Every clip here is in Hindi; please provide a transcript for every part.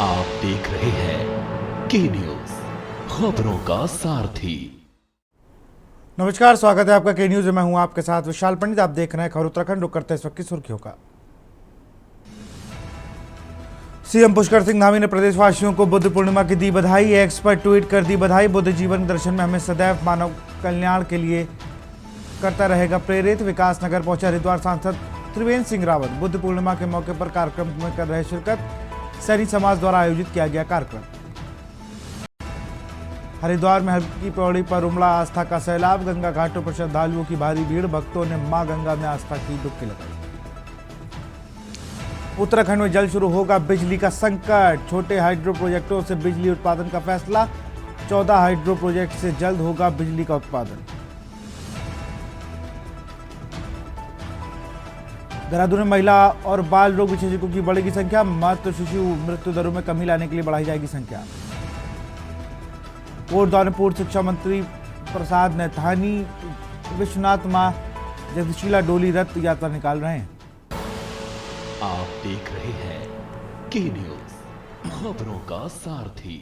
आप देख रहे हैं के न्यूज, खबरों का सारथी। नमस्कार, स्वागत है आपका के न्यूज में। मैं हूं आपके साथ विशाल पंडित। आप देख रहे हैं खबर उत्तराखंड। रुक करते हैं इस वक्त की सुर्खियों का। सीएम पुष्कर सिंह धामी ने प्रदेशवासियों को बुद्ध पूर्णिमा की दी बधाई। एक्स पर ट्वीट कर दी बधाई। बुद्ध जीवन दर्शन में हमें सदैव मानव कल्याण के लिए करता रहेगा प्रेरित। विकास नगर पहुंचे हरिद्वार सांसद त्रिवेंद्र सिंह रावत। बुद्ध पूर्णिमा के मौके पर कार्यक्रम में कर रहे शिरकत। सैनिक समाज द्वारा आयोजित किया गया कार्यक्रम। हरिद्वार में हल्की पौड़ी पर उमड़ा आस्था का सैलाब। गंगा घाटों पर श्रद्धालुओं की भारी भीड़। भक्तों ने मां गंगा में आस्था की डुबकी लगाई। उत्तराखंड में जल्द शुरू होगा बिजली का संकट। छोटे हाइड्रो प्रोजेक्टों से बिजली उत्पादन का फैसला। 14 हाइड्रो प्रोजेक्ट से जल्द होगा बिजली का उत्पादन। देहरादून में महिला और बाल रोग विशेषज्ञों की बढ़ेगी संख्या। मातृ शिशु मृत्यु दरों में कमी लाने के लिए बढ़ाई जाएगी संख्या। कोर्ट द्वारा पूर्व शिक्षा मंत्री प्रसाद नैथानी विश्वनाथ मां जगदीशिला डोली रथ यात्रा निकाल रहे हैं। आप देख रहे हैं के न्यूज, खबरों का सारथी।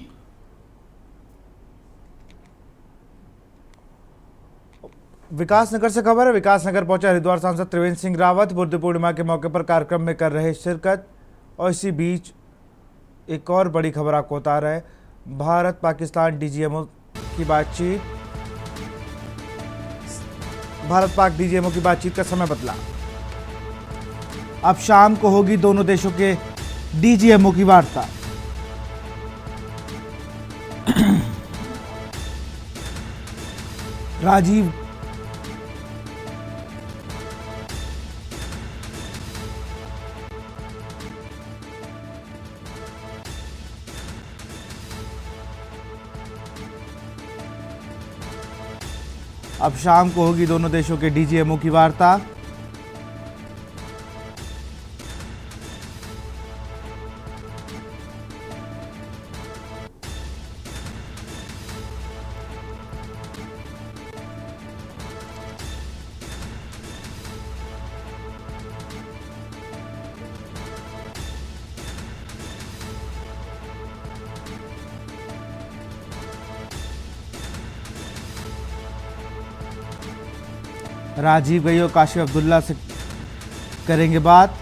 विकासनगर से खबर है। विकासनगर पहुंचे हरिद्वार सांसद त्रिवेंद्र सिंह रावत। बुद्ध पूर्णिमा के मौके पर कार्यक्रम में कर रहे शिरकत। और इसी बीच एक और बड़ी खबर आपको बता रहे हैं। भारत पाकिस्तान डीजीएमओ की बातचीत। भारत पाक डीजीएमओ की बातचीत का समय बदला। अब शाम को होगी दोनों देशों के डीजीएमओ की वार्ता। राजीव अब शाम को होगी दोनों देशों के डीजीएमओ की वार्ता। राजीव गई और काशिफ अब्दुल्ला से करेंगे बात।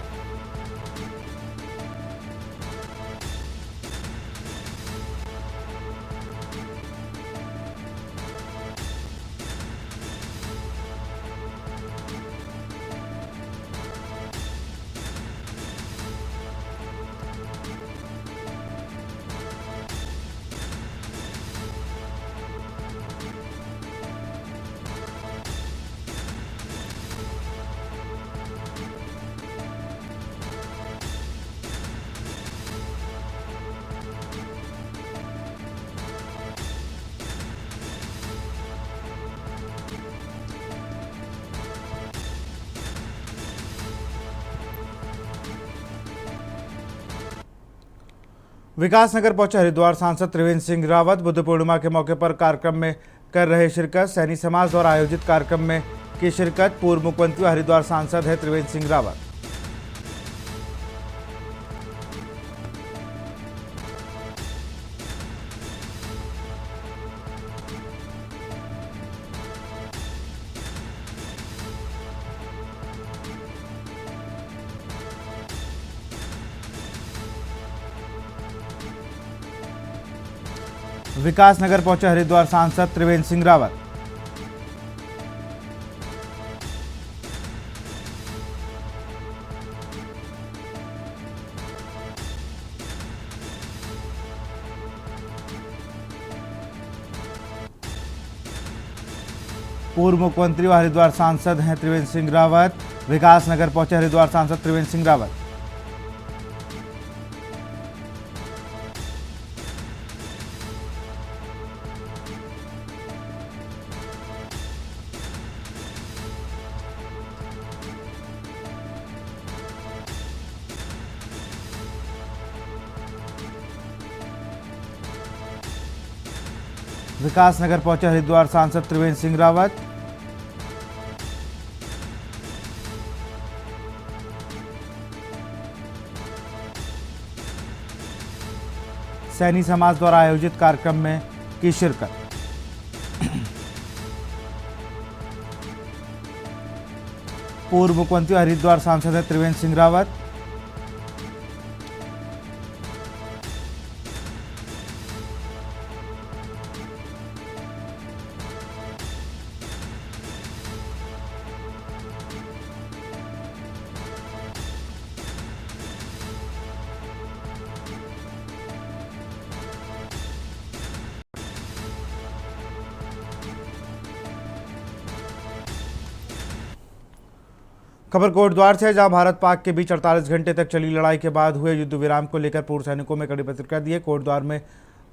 विकासनगर पहुंचे हरिद्वार सांसद त्रिवेंद्र सिंह रावत। बुद्ध पूर्णिमा के मौके पर कार्यक्रम में कर रहे शिरकत। सैनिक समाज द्वारा आयोजित कार्यक्रम में की शिरकत। पूर्व मुख्यमंत्री हरिद्वार सांसद है त्रिवेंद्र सिंह रावत। विकासनगर पहुंचे हरिद्वार सांसद त्रिवेंद्र सिंह रावत। पूर्व मुख्यमंत्री व हरिद्वार सांसद हैं त्रिवेंद्र सिंह रावत। विकासनगर पहुंचे हरिद्वार सांसद त्रिवेंद्र सिंह रावत। विकासनगर पहुंचे हरिद्वार सांसद त्रिवेंद्र सिंह रावत। सैनी समाज द्वारा आयोजित कार्यक्रम में की शिरकत। पूर्व मुख्यमंत्री हरिद्वार सांसद है त्रिवेंद्र सिंह रावत। खबर कोटद्वार से, जहां भारत पाक के बीच 48 घंटे तक चली लड़ाई के बाद हुए युद्ध विराम को लेकर पूर्व सैनिकों में कड़ी प्रतिक्रिया दी है। कोटद्वार में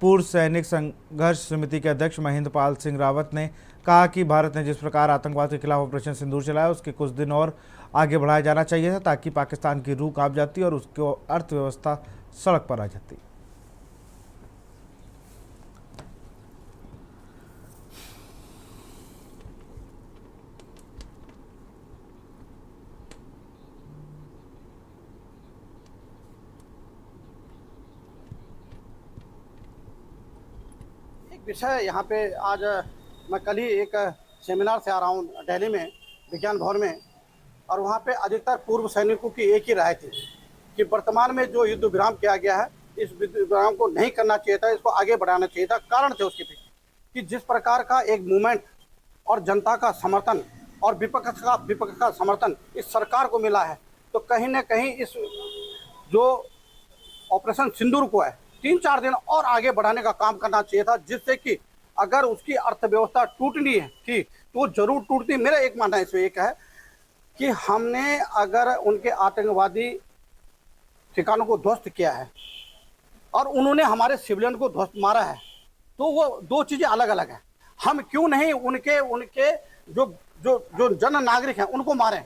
पूर्व सैनिक संघर्ष समिति के अध्यक्ष महेंद्र पाल सिंह रावत ने कहा कि भारत ने जिस प्रकार आतंकवाद के खिलाफ ऑपरेशन सिंदूर चलाया, उसके कुछ दिन और आगे बढ़ाया जाना चाहिए था, ताकि पाकिस्तान की रूह कांप जाती और उसकी अर्थव्यवस्था सड़क पर आ जाती। विषय यहाँ पे आज मैं कल ही एक सेमिनार से आ रहा हूँ दिल्ली में, विज्ञान भवन में, और वहाँ पे अधिकतर पूर्व सैनिकों की एक ही राय थी कि वर्तमान में जो युद्ध विराम किया गया है, इस युद्ध विराम को नहीं करना चाहिए था, इसको आगे बढ़ाना चाहिए था। कारण थे उसके पीछे कि जिस प्रकार का एक मूवमेंट और जनता का समर्थन और विपक्ष का समर्थन इस सरकार को मिला है, तो कहीं ना कहीं इस जो ऑपरेशन सिंदूर को है 3-4 दिन और आगे बढ़ाने का काम करना चाहिए था, जिससे कि अगर उसकी अर्थव्यवस्था टूटनी है थी तो जरूर टूटती। मेरा एक मानना इसमें एक है कि हमने अगर उनके आतंकवादी ठिकानों को ध्वस्त किया है और उन्होंने हमारे सिविलियन को ध्वस्त मारा है, तो वो दो चीज़ें अलग अलग हैं। हम क्यों नहीं उनके जो जो जो जन नागरिक हैं उनको मारें,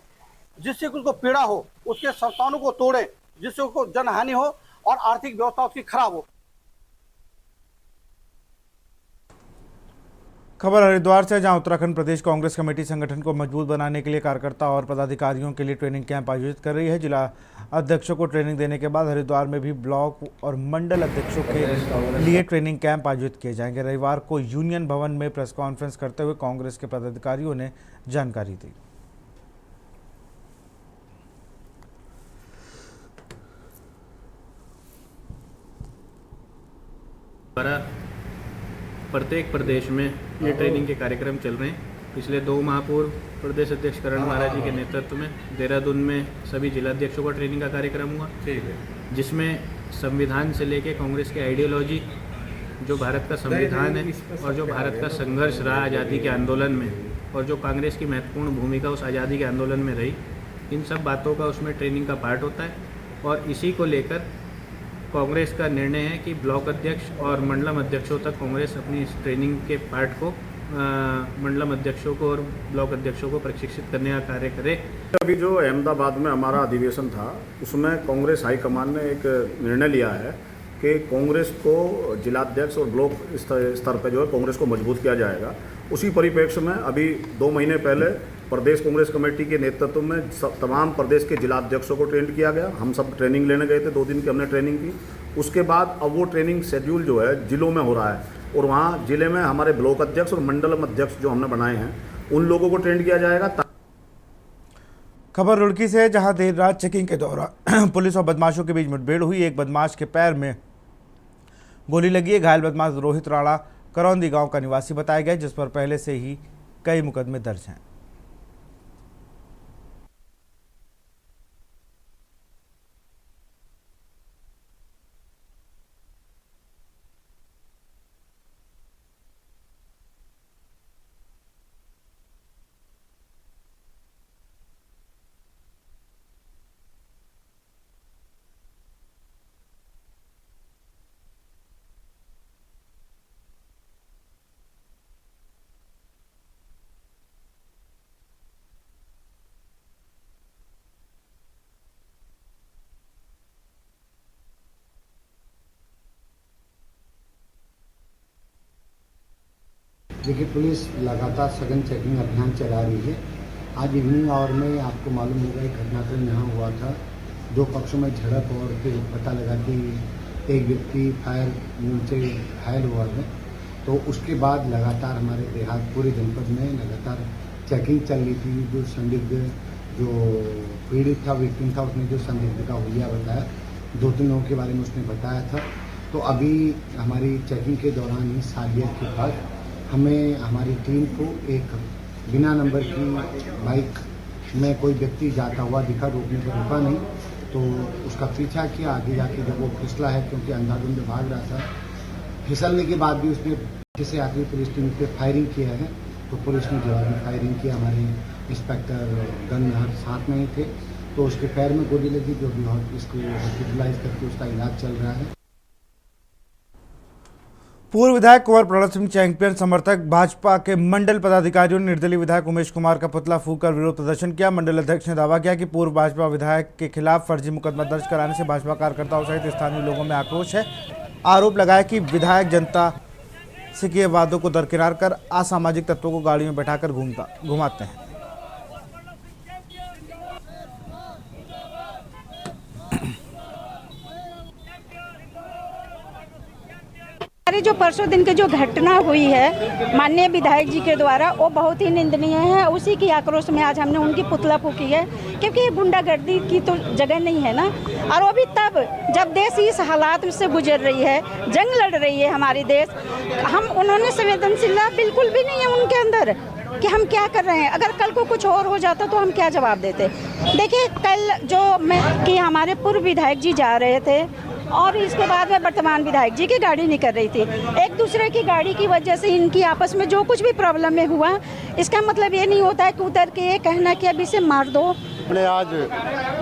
जिससे कि उसको पीड़ा हो, उसके संस्थानों को तोड़ें, जिससे उसको जनहानि हो और आर्थिक व्यवस्था उसकी खराब हो। खबर हरिद्वार से, जहां उत्तराखंड प्रदेश कांग्रेस कमेटी संगठन को मजबूत बनाने के लिए कार्यकर्ता और पदाधिकारियों के लिए ट्रेनिंग कैंप आयोजित कर रही है। जिला अध्यक्षों को ट्रेनिंग देने के बाद हरिद्वार में भी ब्लॉक और मंडल अध्यक्षों के लिए ट्रेनिंग कैंप आयोजित किए जाएंगे। रविवार को यूनियन भवन में प्रेस कॉन्फ्रेंस करते हुए कांग्रेस के पदाधिकारियों ने जानकारी दी। प्रत्येक प्रदेश में ये ट्रेनिंग के कार्यक्रम चल रहे हैं। पिछले 2 माह पूर्व प्रदेश अध्यक्ष करण महाराज जी के नेतृत्व में देहरादून में सभी जिलाध्यक्षों का ट्रेनिंग का कार्यक्रम हुआ, जिसमें संविधान से लेके कांग्रेस की आइडियोलॉजी, जो भारत का संविधान है और जो भारत का संघर्ष रहा आज़ादी के आंदोलन में, और जो कांग्रेस की महत्वपूर्ण भूमिका उस आज़ादी के आंदोलन में रही, इन सब बातों का उसमें ट्रेनिंग का पार्ट होता है। और इसी को लेकर कांग्रेस का निर्णय है कि ब्लॉक अध्यक्ष और मंडलम अध्यक्षों तक कांग्रेस अपनी इस ट्रेनिंग के पार्ट को मंडलम अध्यक्षों को और ब्लॉक अध्यक्षों को प्रशिक्षित करने का कार्य करे। अभी जो अहमदाबाद में हमारा अधिवेशन था, उसमें कांग्रेस हाईकमान ने एक निर्णय लिया है कि कांग्रेस को जिलाध्यक्ष और ब्लॉक स्तर पर जो है कांग्रेस को मजबूत किया जाएगा। उसी परिप्रेक्ष्य में अभी 2 महीने पहले प्रदेश कांग्रेस कमेटी के नेतृत्व में तमाम प्रदेश के जिलाध्यक्षों को ट्रेंड किया गया। हम सब ट्रेनिंग लेने गए थे, 2 दिन की हमने ट्रेनिंग की। उसके बाद अब वो ट्रेनिंग शेड्यूल जो है जिलों में हो रहा है, और वहाँ जिले में हमारे ब्लॉक अध्यक्ष और मंडलम अध्यक्ष जो हमने बनाए हैं, उन लोगों को ट्रेंड किया जाएगा। खबर रुड़की से, जहां देर रात चेकिंग के दौरान पुलिस और बदमाशों के बीच मुठभेड़ हुई। एक बदमाश के पैर में गोली लगी है। घायल बदमाश रोहित राणा करौंदी गांव का निवासी बताया गया, जिस पर पहले से ही कई मुकदमे दर्ज हैं। देखिए, पुलिस लगातार सघन चेकिंग अभियान चला रही है। आज इवनिंग आवर में आपको मालूम होगा एक घटनाक्रम यहाँ हुआ था। 2 पक्षों में झड़प और फिर पता लगा कि एक व्यक्ति फायर वूंड से घायल हुआ है। तो उसके बाद लगातार हमारे देहात पूरे जनपद में लगातार चेकिंग चल रही थी। जो संदिग्ध जो पीड़ित था, विक्टिम था, उसने जो संदिग्ध का हुलिया बताया, 2-3 लोगों के बारे में उसने बताया था। तो अभी हमारी चेकिंग के दौरान ही सालियर के पास हमें हमारी टीम को एक बिना नंबर की बाइक में कोई व्यक्ति जाता हुआ दिखा, रोकने पर रुका नहीं, तो उसका पीछा किया। आगे जाके जब वो फिसला है, क्योंकि अंधाधुंध भाग रहा था, फिसलने के बाद भी उसने पीछे से आके पुलिस टीम पे फायरिंग किया है। तो पुलिस ने जवाबी फायरिंग किया। हमारे इंस्पेक्टर गनहर साथ में ही थे, तो उसके पैर में गोली लगी, जो भी इसको हॉस्पिटलाइज करके उसका इलाज चल रहा है। पूर्व विधायक कुंवर प्रणव सिंह चैंपियन समर्थक भाजपा के मंडल पदाधिकारियों ने निर्दलीय विधायक उमेश कुमार का पुतला फूंककर विरोध प्रदर्शन किया। मंडल अध्यक्ष ने दावा किया कि पूर्व भाजपा विधायक के खिलाफ फर्जी मुकदमा दर्ज कराने से भाजपा कार्यकर्ताओं सहित स्थानीय लोगों में आक्रोश है। आरोप लगाया कि विधायक जनता से किए वादों को दरकिनार कर असामाजिक तत्वों को गाड़ी में बैठाकर घुमाते हैं। जो परसों दिन की जो घटना हुई है माननीय विधायक जी के द्वारा, वो बहुत ही निंदनीय है। उसी की आक्रोश में आज हमने उनकी पुतला फूंकी है, क्योंकि ये गुंडागर्दी की तो जगह नहीं है ना। और वो भी तब जब देश इस हालात से गुजर रही है, जंग लड़ रही है हमारी देश। हम उन्होंने संवेदनशीलता बिल्कुल भी नहीं है उनके अंदर कि हम क्या कर रहे हैं। अगर कल को कुछ और हो जाता तो हम क्या जवाब देते। देखिए कल कि हमारे पूर्व विधायक जी जा रहे थे और इसके बाद में वर्तमान विधायक जी की गाड़ी निकल रही थी। एक दूसरे की गाड़ी की वजह से इनकी आपस में जो कुछ भी प्रॉब्लम में हुआ, इसका मतलब ये नहीं होता है कि उतर के ये कहना कि अब इसे मार दो। हमने आज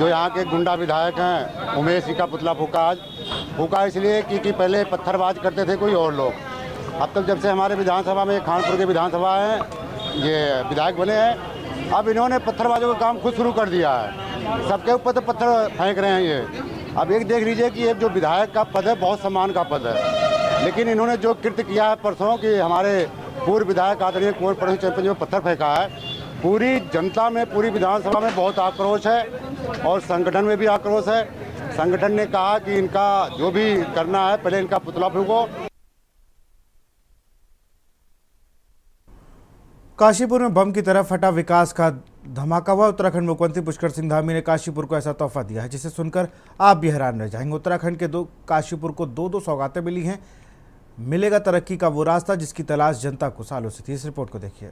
जो यहाँ के गुंडा विधायक हैं उमेश जी का पुतला फूका इसलिए कि पहले पत्थरबाज करते थे कोई और लोग। अब तक जब से हमारे विधानसभा में खानपुर के विधानसभा है ये विधायक बने हैं, अब इन्होंने पत्थरबाजों का काम खुद शुरू कर दिया है। सबके ऊपर तो पत्थर फेंक रहे हैं ये। अब एक देख लीजिए कि एक जो विधायक का पद है बहुत सम्मान का पद है, लेकिन इन्होंने जो कृत्य किया है परसों कि हमारे पूर्व विधायक आदरणीय कुंवर प्रणव चैंपियन जो पत्थर फेंका है, पूरी जनता में, पूरी विधानसभा में बहुत आक्रोश है और संगठन में भी आक्रोश है। संगठन ने कहा कि इनका जो भी करना है पहले इनका पुतला फूंको। काशीपुर में बम की तरह फटा विकास का धमाका हुआ। उत्तराखंड मुख्यमंत्री पुष्कर सिंह धामी ने काशीपुर को ऐसा तोहफा दिया है जिसे सुनकर आप भी हैरान रह जाएंगे। उत्तराखंड के काशीपुर को दो सौगातें मिली हैं। मिलेगा तरक्की का वो रास्ता जिसकी तलाश जनता को सालों से थी। इस रिपोर्ट को देखिए।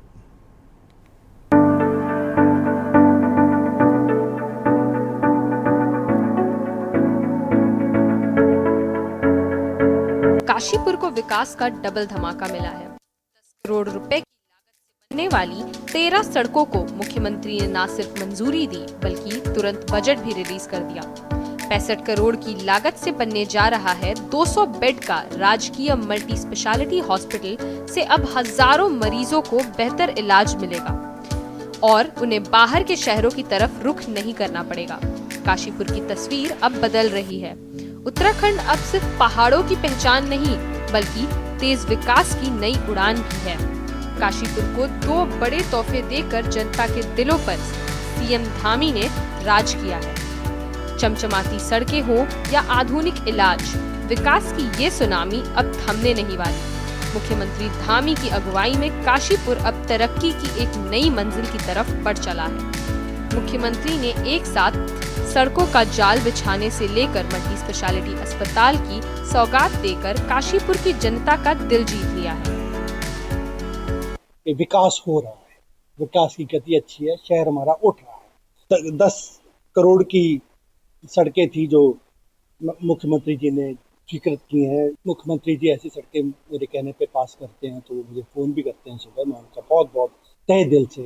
काशीपुर को विकास का डबल धमाका मिला है। 10 करोड़ रुपए बनने वाली 13 सड़कों को मुख्यमंत्री ने न सिर्फ मंजूरी दी बल्कि तुरंत बजट भी रिलीज कर दिया। 65 करोड़ की लागत से बनने जा रहा है 200 बेड का राजकीय मल्टी स्पेशलिटी हॉस्पिटल से अब हजारों मरीजों को बेहतर इलाज मिलेगा और उन्हें बाहर के शहरों की तरफ रुख नहीं करना पड़ेगा। काशीपुर की तस्वीर अब बदल रही है। उत्तराखंड अब सिर्फ पहाड़ों की पहचान नहीं बल्कि तेज विकास की नई उड़ान भी है। काशीपुर को 2 बड़े तोहफे देकर जनता के दिलों पर सीएम धामी ने राज किया है। चमचमाती सड़कें हो या आधुनिक इलाज, विकास की ये सुनामी अब थमने नहीं वाली। मुख्यमंत्री धामी की अगुवाई में काशीपुर अब तरक्की की एक नई मंजिल की तरफ बढ़ चला है। मुख्यमंत्री ने एक साथ सड़कों का जाल बिछाने से लेकर मल्टी स्पेशलिटी अस्पताल की सौगात देकर काशीपुर की जनता का दिल जीत लिया है। विकास हो रहा है, विकास की गति अच्छी है, शहर हमारा उठ रहा है। 10 करोड़ की सड़कें थी जो मुख्यमंत्री जी ने स्वीकृत की हैं। मुख्यमंत्री जी ऐसी सड़कें मेरे कहने पे पास करते हैं तो मुझे फ़ोन भी करते हैं सुबह। मैं उनका बहुत बहुत तहे दिल से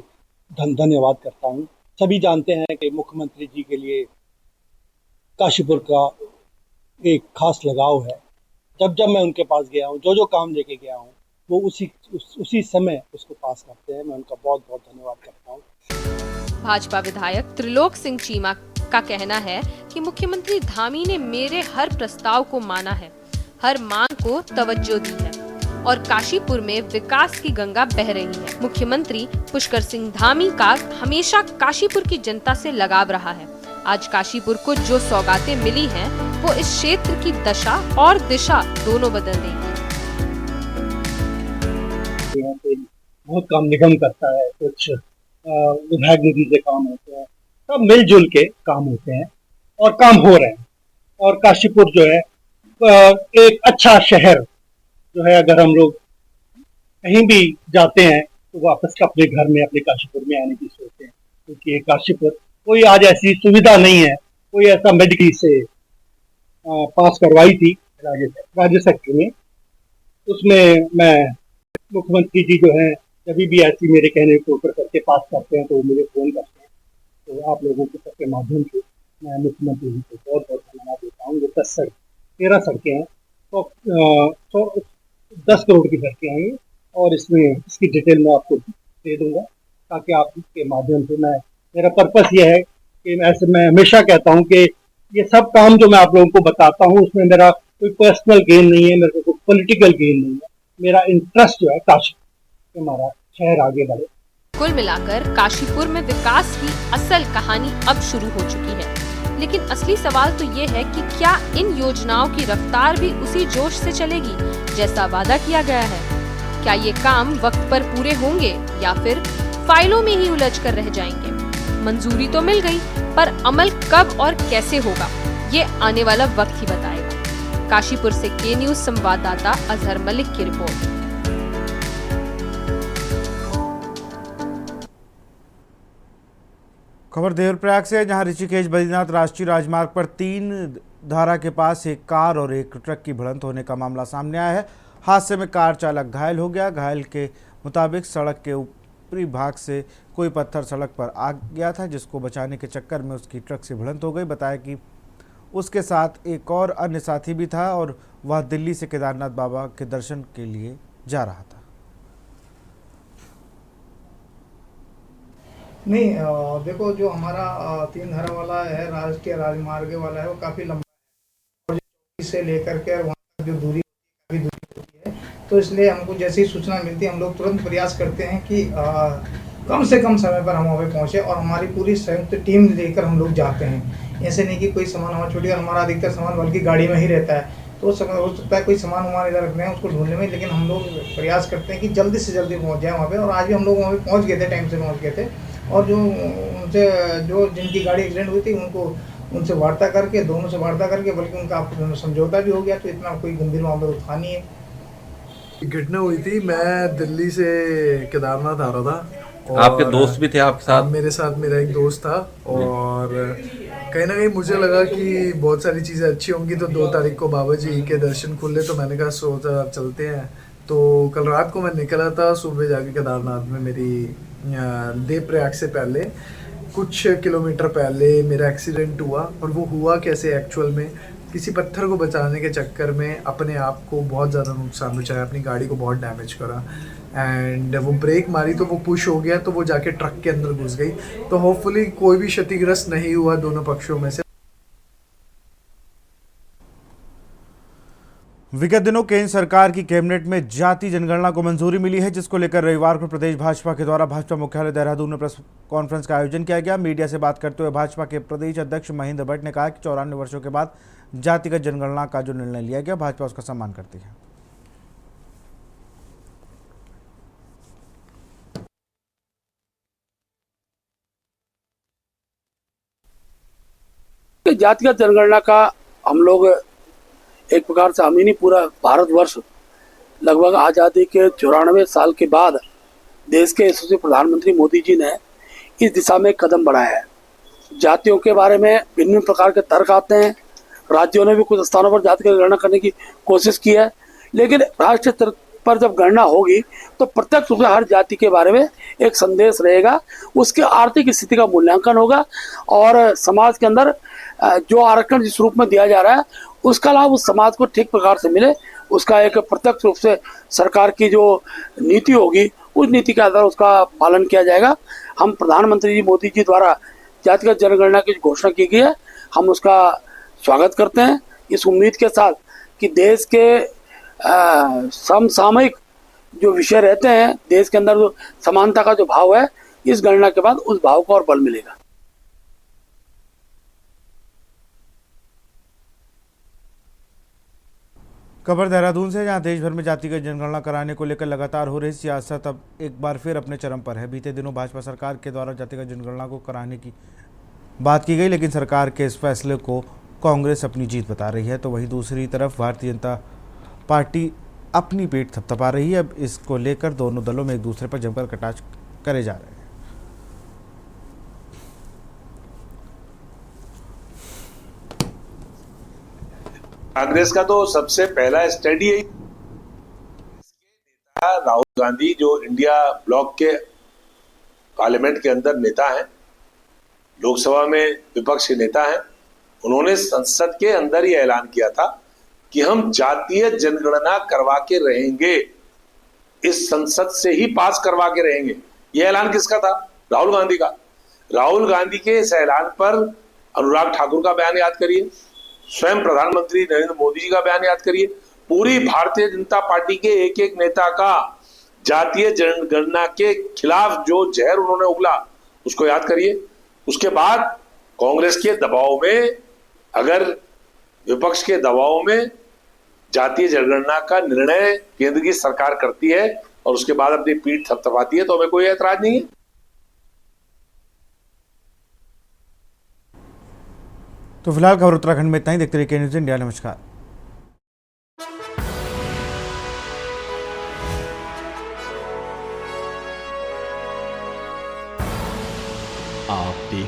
धन्यवाद करता हूँ। सभी जानते हैं कि मुख्यमंत्री जी के लिए काशीपुर का एक खास लगाव है। जब जब मैं उनके पास गया हूँ, जो काम लेके गया हूँ, वो उसी समय उसको पास करते हैं। मैं उनका बहुत बहुत धन्यवाद करता हूँ। भाजपा विधायक त्रिलोक सिंह चीमा का कहना है कि मुख्यमंत्री धामी ने मेरे हर प्रस्ताव को माना है, हर मांग को तवज्जो दी है और काशीपुर में विकास की गंगा बह रही है। मुख्यमंत्री पुष्कर सिंह धामी का हमेशा काशीपुर की जनता से लगाव रहा है। आज काशीपुर को जो सौगातें मिली हैं वो इस क्षेत्र की दशा और दिशा दोनों बदल देगी। यहाँ पे बहुत काम निगम करता है, कुछ विभाग निधि से काम होते हैं, सब मिलजुल के काम होते हैं और काम हो रहे हैं। और काशीपुर जो है एक अच्छा शहर जो है, अगर हम लोग कहीं भी जाते हैं तो वापस अपने घर में, अपने काशीपुर में आने की सोचते हैं, क्योंकि काशीपुर कोई आज ऐसी सुविधा नहीं है, कोई ऐसा मेडिकल से पास करवाई थी राज्य सेक्टर में, उसमें मैं मुख्यमंत्री जी जो है जब भी ऐसी मेरे कहने को ऊपर करके पास करते हैं तो वो मुझे फोन करते हैं। तो आप लोगों के सबके माध्यम से मैं मुख्यमंत्री जी को बहुत बहुत धन्यवाद देता हूँ। जो 13 सड़कें हैं तो 10 करोड़ की सड़कें हैं और इसमें इसकी डिटेल मैं आपको दे दूंगा, ताकि आपके माध्यम से मेरा पर्पस ये है कि ऐसे मैं हमेशा कहता हूँ कि ये सब काम जो मैं आप लोगों को बताता हूँ उसमें मेरा कोई पर्सनल गेन नहीं है, मेरे को कोई पॉलिटिकल गेन नहीं है। मेरा इंटरेस्ट जो है काशी हमारा शहर आगे बढ़े। कुल मिलाकर काशीपुर में विकास की असल कहानी अब शुरू हो चुकी है, लेकिन असली सवाल तो ये है कि क्या इन योजनाओं की रफ्तार भी उसी जोश से चलेगी जैसा वादा किया गया है? क्या ये काम वक्त पर पूरे होंगे या फिर फाइलों में ही उलझ कर रह जाएंगे? मंजूरी तो मिल गई, पर अमल कब और कैसे होगा ये आने वाला वक्त ही बताएगा। काशीपुर से के न्यूज संवाददाता अजहर मलिक की रिपोर्ट। खबर देवप्रयाग से है, जहां ऋषिकेश बद्रीनाथ राष्ट्रीय राजमार्ग पर 3 धारा के पास एक कार और एक ट्रक की भिड़ंत होने का मामला सामने आया है। हादसे में कार चालक घायल हो गया। घायल के मुताबिक सड़क के ऊपरी भाग से कोई पत्थर सड़क पर आ गया था, जिसको बचाने के चक्कर में उसकी ट्रक से भिड़ंत हो गई। बताया कि उसके साथ एक और अन्य साथी भी था और वह दिल्ली से केदारनाथ बाबा के दर्शन के लिए जा रहा था। नहीं, देखो जो हमारा 3 धारा वाला है, राष्ट्रीय राजमार्ग वाला है, वो काफ़ी लंबा है और से लेकर के वहाँ तक जो दूरी काफ़ी दूरी होती है, तो इसलिए हमको जैसे ही सूचना मिलती है हम लोग तुरंत प्रयास करते हैं कि कम से कम समय पर हम वहाँ पे पहुँचे और हमारी पूरी संयुक्त टीम लेकर हम लोग जाते हैं। ऐसे नहीं कि कोई सामान हमारा छूट गया, हमारा अधिकतर सामान बल्कि गाड़ी में ही रहता है, तो समय हो सकता है कोई सामान हमारे इधर रखने हैं उसको ढूंढने में, लेकिन हम लोग प्रयास करते हैं कि जल्दी से जल्दी पहुँच जाए वहाँ पे। और आज भी हम लोग वहाँ पे पहुँच गए थे, टाइम से पहुँच गए थे। और जो जिनकी गाड़ी एक्सीडेंट हुई थी उनसे वार्ता करके, दोनों से वार्ता करके, बल्कि उनका समझौता भी हो गया, तो इतना कोई गंभीर मामला तो था नहीं है। घटना हुई थी, मैं दिल्ली से केदारनाथ आ रहा था। आपके दोस्त भी थे आपके साथ? मेरे साथ मेरा एक दोस्त था और कहीं ना कहीं मुझे लगा कि बहुत सारी चीज़ें अच्छी होंगी, तो 2 तारीख को बाबा जी के दर्शन खुले, तो मैंने कहा सोचा चलते हैं। तो कल रात को मैं निकला था, सुबह जाके केदारनाथ में मेरी देवप्रयाग से पहले कुछ किलोमीटर पहले मेरा एक्सीडेंट हुआ। और वो हुआ कैसे, एक्चुअल में किसी पत्थर को बचाने के चक्कर में अपने आप को बहुत ज़्यादा नुकसान पहुंचाया, अपनी गाड़ी को बहुत डैमेज करा। एंड वो ब्रेक मारी तो वो पुश हो गया, तो वो जाके ट्रक के अंदर घुस गई। तो होपफुली कोई भी क्षतिग्रस्त नहीं हुआ दोनों पक्षों में से। विगत दिनों केंद्र सरकार की कैबिनेट में जाति जनगणना को मंजूरी मिली है, जिसको लेकर रविवार को प्रदेश भाजपा के द्वारा भाजपा मुख्यालय देहरादून में प्रेस कॉन्फ्रेंस का आयोजन किया गया। मीडिया से बात करते हुए भाजपा के प्रदेश अध्यक्ष महेंद्र भट्ट ने कहा कि 94 वर्षों के बाद जातिगत जनगणना का जो निर्णय लिया गया, भाजपा उसका सम्मान करती है। जातिगत जनगणना का हम लोग एक प्रकार से, हम ही नहीं पूरा भारतवर्ष लगभग आज़ादी के 94 साल के बाद देश के यशस्वी प्रधानमंत्री मोदी जी ने इस दिशा में कदम बढ़ाया है। जातियों के बारे में भिन्न प्रकार के तर्क आते हैं, राज्यों ने भी कुछ स्थानों पर जाति की गणना करने की कोशिश की है, लेकिन राष्ट्रीय स्तर पर जब गणना होगी तो प्रत्यक्ष रूप से हर जाति के बारे में एक संदेश रहेगा, उसकी आर्थिक स्थिति का मूल्यांकन होगा और समाज के अंदर जो आरक्षण जिस रूप में दिया जा रहा है उसका लाभ उस समाज को ठीक प्रकार से मिले, उसका एक प्रत्यक्ष रूप से सरकार की जो नीति होगी उस नीति के आधार उसका पालन किया जाएगा। हम प्रधानमंत्री जी मोदी जी द्वारा जातिगत जनगणना की घोषणा की गई है, हम उसका स्वागत करते हैं, इस उम्मीद के साथ कि देश के समसामयिक जो विषय रहते हैं, देश के अंदर जो समानता का जो भाव है, इस गणना के बाद उस भाव को और बल मिलेगा। खबर देहरादून से, जहां देश भर में जातिगत जनगणना कराने को लेकर लगातार हो रही सियासत अब एक बार फिर अपने चरम पर है। बीते दिनों भाजपा सरकार के द्वारा जातिगत जनगणना को कराने की बात की गई, लेकिन सरकार के इस फैसले को कांग्रेस अपनी जीत बता रही है, तो वहीं दूसरी तरफ भारतीय जनता पार्टी अपनी पीठ थपथपा रही है। अब इसको लेकर दोनों दलों में एक दूसरे पर जमकर कटाक्ष करे जा रहे हैं। कांग्रेस का तो सबसे पहला स्टडी है राहुल गांधी, जो इंडिया ब्लॉक के पार्लियामेंट के अंदर नेता हैं, लोकसभा में विपक्ष के नेता हैं। उन्होंने संसद के अंदर ही ऐलान किया था कि हम जातीय जनगणना करवा के रहेंगे, इस संसद से ही पास करवा के रहेंगे। यह ऐलान किसका था? राहुल गांधी का। राहुल गांधी के इस ऐलान पर अनुराग ठाकुर का बयान याद करिए, स्वयं प्रधानमंत्री नरेंद्र मोदी जी का बयान याद करिए, पूरी भारतीय जनता पार्टी के एक एक नेता का जातीय जनगणना के खिलाफ जो जहर उन्होंने उगला उसको याद करिए। उसके बाद कांग्रेस के दबाव में, अगर विपक्ष के दबाव में जातीय जनगणना का निर्णय केंद्र की सरकार करती है और उसके बाद अपनी पीठ थपथपाती है, तो हमें कोई ऐतराज नहीं है। तो फिलहाल खबर उत्तराखंड में इतना ही। देखते रहिए न्यूज़ इंडिया। नमस्कार। आप देख